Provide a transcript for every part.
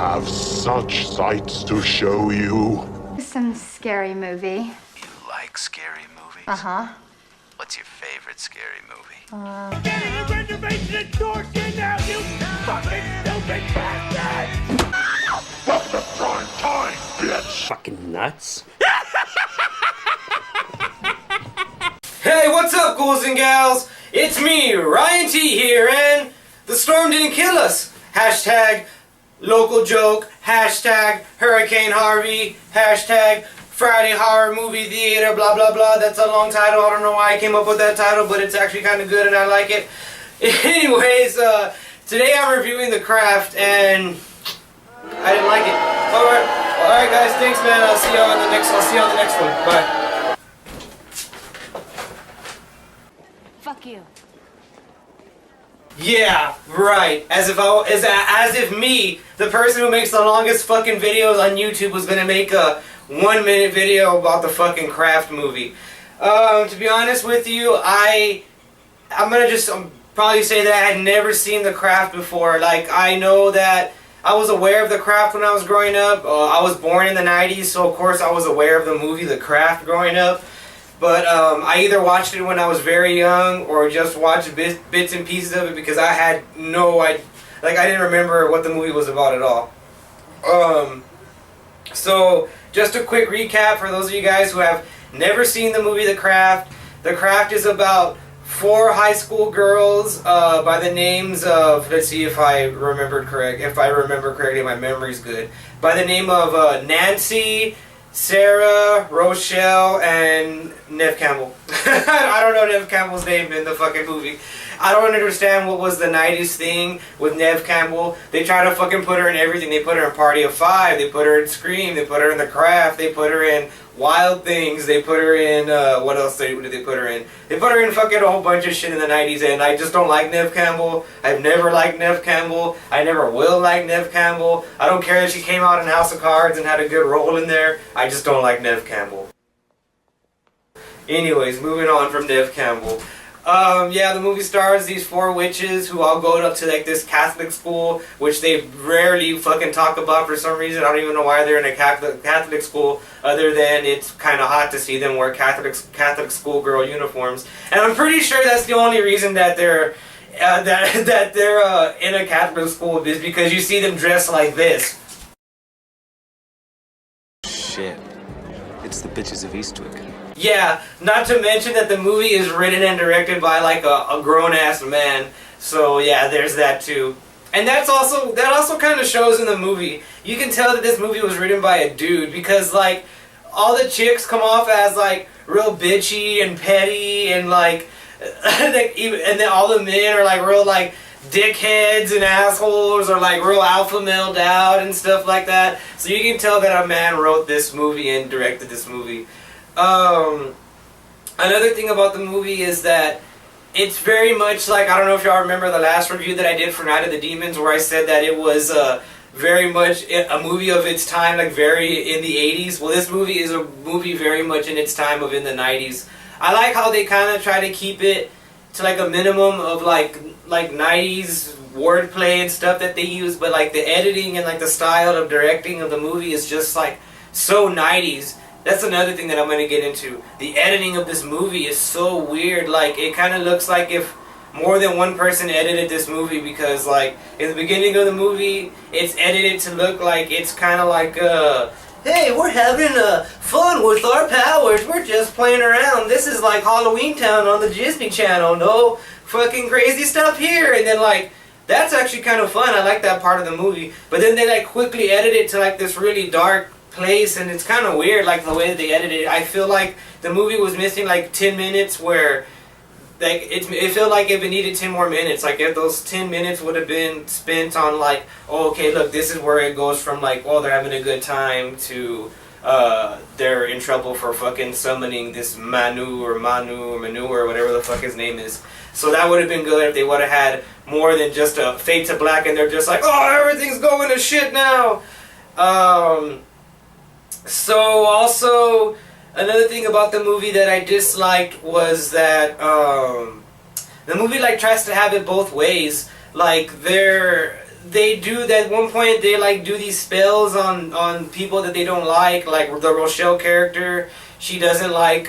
have such sights to show you. Some scary movie. You like scary movies? Uh-huh. What's your favorite scary movie? What's the prime time, bitch? Fucking nuts. Hey, what's up, ghouls and gals? It's me, Ryan T here, and the storm didn't kill us. Hashtag local joke, hashtag Hurricane Harvey, hashtag Friday Horror Movie Theater, blah blah blah. That's a long title. I don't know why I came up with that title, but it's actually kind of good and I like it. Anyways, today I'm reviewing The Craft and I didn't like it. Alright guys, thanks man. I'll see you on the next one. Bye. Fuck you. Yeah, right. As if me, the person who makes the longest fucking videos on YouTube, was gonna make a 1-minute video about the fucking Craft movie. To be honest with you, I'm gonna just probably say that I had never seen The Craft before. Like, I know that I was aware of The Craft when I was growing up. I was born in the 90s, so of course I was aware of the movie The Craft growing up. But I either watched it when I was very young or just watched bits and pieces of it because I had no idea. Like, I didn't remember what the movie was about at all. So, just a quick recap for those of you guys who have never seen the movie The Craft. The Craft is about 4 high school girls by the names of, let's see if I remember correctly, my memory's good. By the name of Nancy, Sarah, Rochelle, and Neve Campbell. I don't know Neve Campbell's name in the fucking movie. I don't understand what was the 90s thing with Neve Campbell. They try to fucking put her in everything. They put her in Party of Five. They put her in Scream. They put her in The Craft. They put her in Wild Things. They put her in, what else did they put her in? They put her in fucking a whole bunch of shit in the 90s, and I just don't like Neve Campbell. I've never liked Neve Campbell. I never will like Neve Campbell. I don't care that she came out in House of Cards and had a good role in there. I just don't like Neve Campbell. Anyways, moving on from Neve Campbell. Yeah, the movie stars these 4 witches who all go up to like this Catholic school, which they rarely fucking talk about for some reason. I don't even know why they're in a Catholic school, other than it's kind of hot to see them wear Catholic schoolgirl uniforms. And I'm pretty sure that's the only reason that they're in a Catholic school, is because you see them dressed like this. Shit. It's the bitches of Eastwick. Yeah, not to mention that the movie is written and directed by like a grown-ass man. So yeah, there's that too. And that also kind of shows in the movie. You can tell that this movie was written by a dude because like all the chicks come off as like real bitchy and petty and like and then all the men are like real like dickheads and assholes or like real alpha male'd out and stuff like that. So you can tell that a man wrote this movie and directed this movie. Another thing about the movie is that it's very much like, I don't know if y'all remember the last review that I did for Night of the Demons, where I said that it was very much a movie of its time, like very in the 80s. Well, this movie is a movie very much in its time of in the 90s. I like how they kind of try to keep it to like a minimum of like 90s wordplay and stuff that they use, but like the editing and like the style of directing of the movie is just like so 90s. That's another thing that I'm going to get into. The editing of this movie is so weird. Like, it kind of looks like if more than one person edited this movie, because like in the beginning of the movie it's edited to look like it's kind of like hey, we're having fun with our powers, we're just playing around, this is like Halloween Town on the Disney Channel, no fucking crazy stuff here. And then like that's actually kind of fun, I like that part of the movie. But then they like quickly edit it to like this really dark place, and it's kind of weird like the way that they edited it. I feel like the movie was missing like 10 minutes where like it felt like if it needed 10 more minutes, like if those 10 minutes would have been spent on like, oh, okay, look, this is where it goes from like, oh, they're having a good time to they're in trouble for fucking summoning this Manu or whatever the fuck his name is. So that would have been good if they would have had more than just a fade to black and they're just like, oh, everything's going to shit now. So also another thing about the movie that I disliked was that the movie like tries to have it both ways. Like they do that. At one point, they like do these spells on people that they don't like the Rochelle character. She doesn't like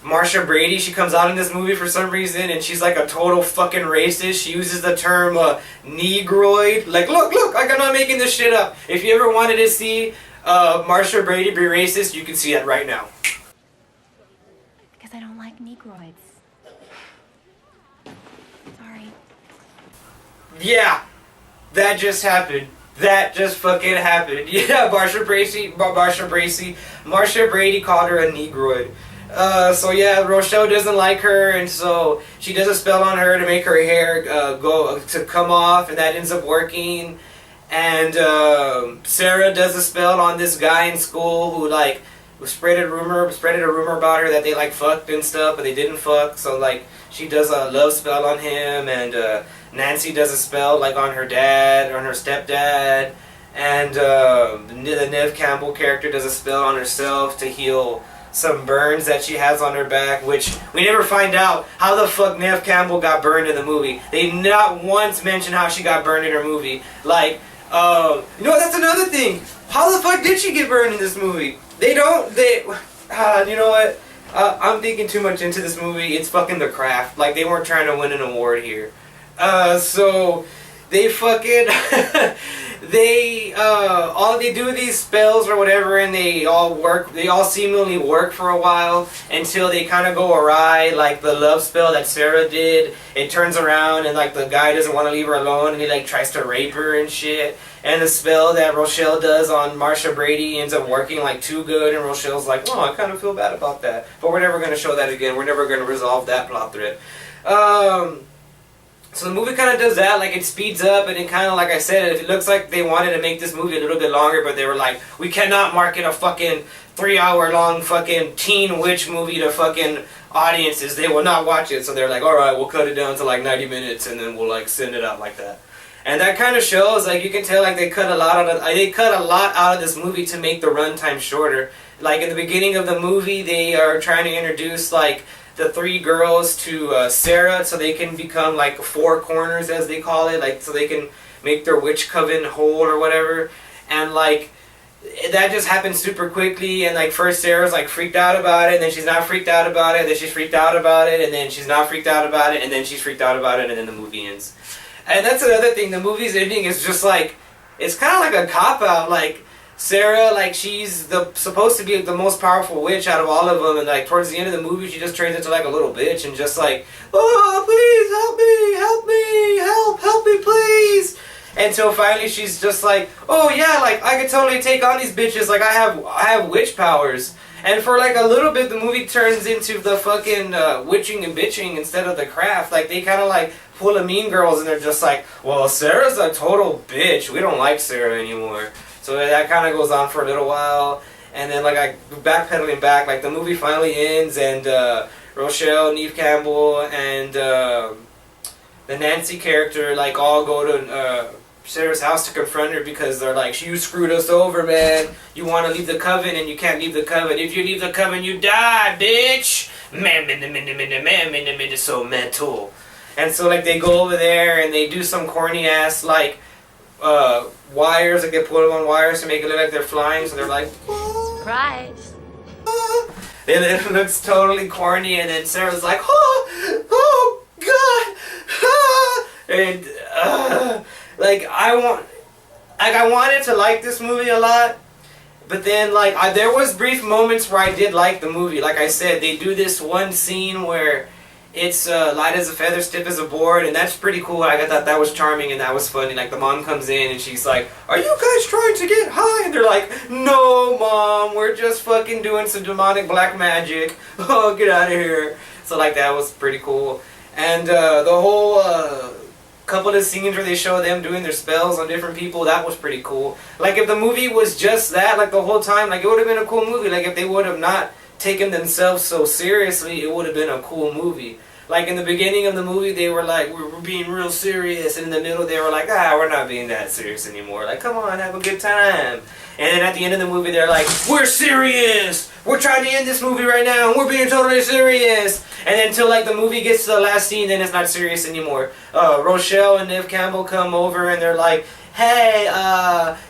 Marsha Brady. She comes out in this movie for some reason, and she's like a total fucking racist. She uses the term Negroid. Like, look, I'm not making this shit up. If you ever wanted to see Marsha Brady be racist, you can see it right now. Because I don't like Negroids. Sorry. Yeah, that just happened. That just fucking happened. Yeah, Marsha Brady called her a Negroid. So yeah, Rochelle doesn't like her, and so she does a spell on her to make her hair come off, and that ends up working. And Sarah does a spell on this guy in school who like spread a rumor about her that they like fucked and stuff, but they didn't fuck. So like she does a love spell on him, and Nancy does a spell like on her dad, on her stepdad, and the Neve Campbell character does a spell on herself to heal some burns that she has on her back, which we never find out how the fuck Neve Campbell got burned in the movie. They not once mention how she got burned in her movie. Like, you know, that's another thing. How the fuck did she get burned in this movie? You know what? I'm thinking too much into this movie. It's fucking The Craft. Like, they weren't trying to win an award here. So they fucking they do these spells or whatever, and they all seemingly work for a while until they kind of go awry. Like the love spell that Sarah did, it turns around and like the guy doesn't want to leave her alone, and he like tries to rape her and shit. And the spell that Rochelle does on Marsha Brady ends up working like too good, and Rochelle's like, oh, I kind of feel bad about that, but we're never going to show that again. We're never going to resolve that plot thread. So the movie kind of does that, like it speeds up, and it kind of, like I said, it looks like they wanted to make this movie a little bit longer, but they were like, we cannot market a fucking 3-hour-long fucking teen witch movie to fucking audiences. They will not watch it, so they're like, alright, we'll cut it down to like 90 minutes, and then we'll like send it out like that. And that kind of shows, like you can tell, like they cut a lot out of this movie to make the runtime shorter. Like in the beginning of the movie, they are trying to introduce like the 3 girls to Sarah, so they can become like 4 corners, as they call it, like so they can make their witch coven whole or whatever. And like that just happened super quickly, and like first Sarah's like freaked out about it, and then she's not freaked out about it, then she's freaked out about it, and then she's not freaked out about it, and then she's freaked out about it, and then the movie ends. And that's another thing, the movie's ending is just like, it's kind of like a cop-out. Like Sarah, like she's supposed to be the most powerful witch out of all of them, and like towards the end of the movie she just turns into like a little bitch and just like, oh please help me please. Until finally she's just like, oh yeah, like I could totally take on these bitches, like I have witch powers. And for like a little bit the movie turns into the fucking witching and bitching instead of The Craft. Like they kind of like pull a Mean Girls, and they're just like, well, Sarah's a total bitch, we don't like Sarah anymore. So that kind of goes on for a little while, and then like I backpedaling back, like the movie finally ends, and Rochelle, Neve Campbell, and the Nancy character like all go to Sarah's house to confront her because they're like, you screwed us over, man. You want to leave the coven and you can't leave the coven. If you leave the coven, you die, bitch. Man, so mental. And so like they go over there and they do some corny ass like wires, like they put them on wires to make it look like they're flying, so they're like, Surprise. And it looks totally corny, and then Sarah's like, oh god, and like I wanted to like this movie a lot, but then like there was brief moments where I did like the movie. Like I said, they do this one scene where it's light as a feather, stiff as a board, and that's pretty cool. I thought that was charming and that was funny. Like the mom comes in and she's like, are you guys trying to get high? And they're like, no mom, we're just fucking doing some demonic black magic. Oh, get out of here. So like that was pretty cool. And the whole couple of scenes where they show them doing their spells on different people, that was pretty cool. Like if the movie was just that, like the whole time, like it would have been a cool movie. Like if they would have not taken themselves so seriously, it would have been a cool movie. Like in the beginning of the movie, they were like, we're being real serious, and in the middle they were like, we're not being that serious anymore. Like, come on, have a good time. And then at the end of the movie, they're like, we're serious! we're trying to end this movie right now, and we're being totally serious. And then until like the movie gets to the last scene, then it's not serious anymore. Rochelle and Neve Campbell come over and they're like, hey,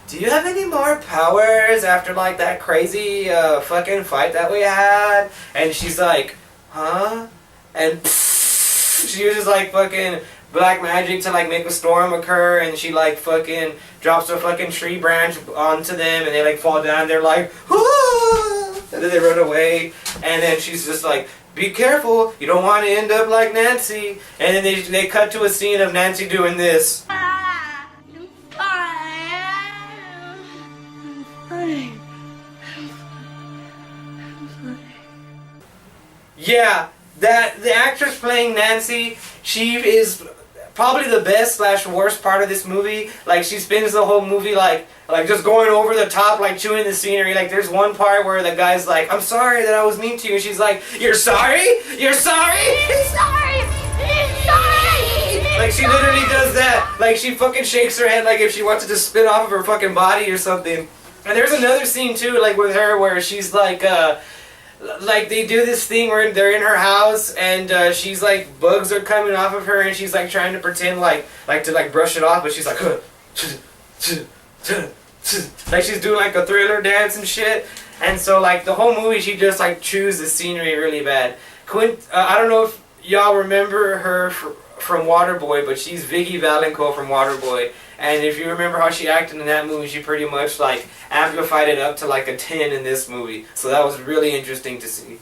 do you have any more powers after like that crazy fucking fight that we had? And she's like, huh? And she uses like fucking black magic to like make a storm occur, and she like fucking drops a fucking tree branch onto them, and they like fall down. They're like, ah! And then they run away, and then she's just like, be careful, you don't want to end up like Nancy. And then they cut to a scene of Nancy doing this. Yeah, that the actress playing Nancy, she is probably the best / worst part of this movie. Like, she spends the whole movie like just going over the top, like chewing the scenery. Like, there's one part where the guy's like, I'm sorry that I was mean to you, and she's like, you're sorry? You're sorry? Sorry! Sorry! Like, she literally does that. Like, she fucking shakes her head like if she wants to just spit off of her fucking body or something. And there's another scene too, like with her, where she's like they do this thing where they're in her house, and she's like, bugs are coming off of her, and she's like trying to pretend like to brush it off, but she's like, like she's doing like a Thriller dance and shit. And so like the whole movie, she just like chews the scenery really bad. I don't know if y'all remember her from Waterboy, but she's Vicky Valancourt from Waterboy. And if you remember how she acted in that movie, she pretty much like amplified it up to like a 10 in this movie. So that was really interesting to see.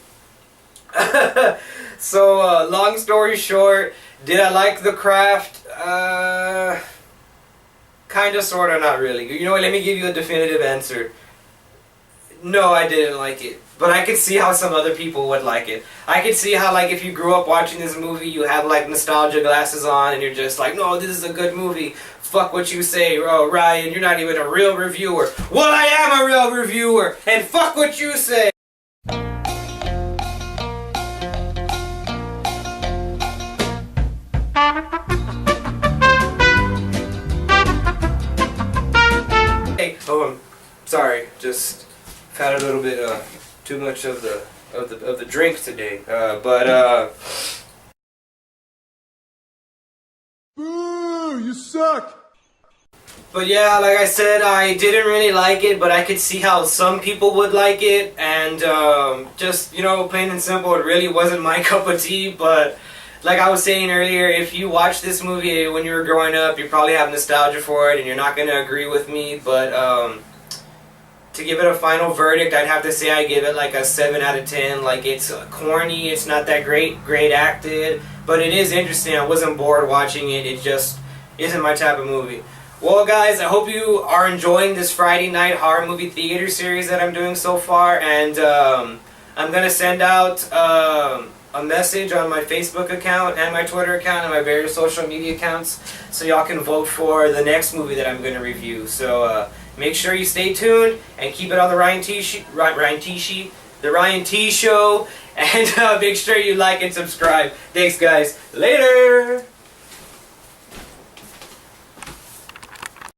So long story short, did I like The Craft? Kinda, sorta, not really. You know what, let me give you a definitive answer. No, I didn't like it. But I could see how some other people would like it. I could see how, like, if you grew up watching this movie, you have, like, nostalgia glasses on, and you're just like, no, this is a good movie. Fuck what you say, oh, Ryan, you're not even a real reviewer. Well, I am a real reviewer, and fuck what you say. Hey, oh, I'm sorry, just had a little bit, too much of the drink today, Boo! You suck! But yeah, like I said, I didn't really like it, but I could see how some people would like it, and just, you know, plain and simple, it really wasn't my cup of tea. But like I was saying earlier, if you watch this movie when you were growing up, you probably have nostalgia for it, and you're not going to agree with me, but to give it a final verdict, I'd have to say I give it like a 7 out of 10. Like, it's corny, it's not that great acted, but it is interesting. I wasn't bored watching it. It just isn't my type of movie. Well, guys, I hope you are enjoying this Friday night horror movie theater series that I'm doing so far, and I'm going to send out a message on my Facebook account and my Twitter account and my various social media accounts, so y'all can vote for the next movie that I'm going to review. So make sure you stay tuned and keep it on the Ryan T Show, and make sure you like and subscribe. Thanks, guys. Later.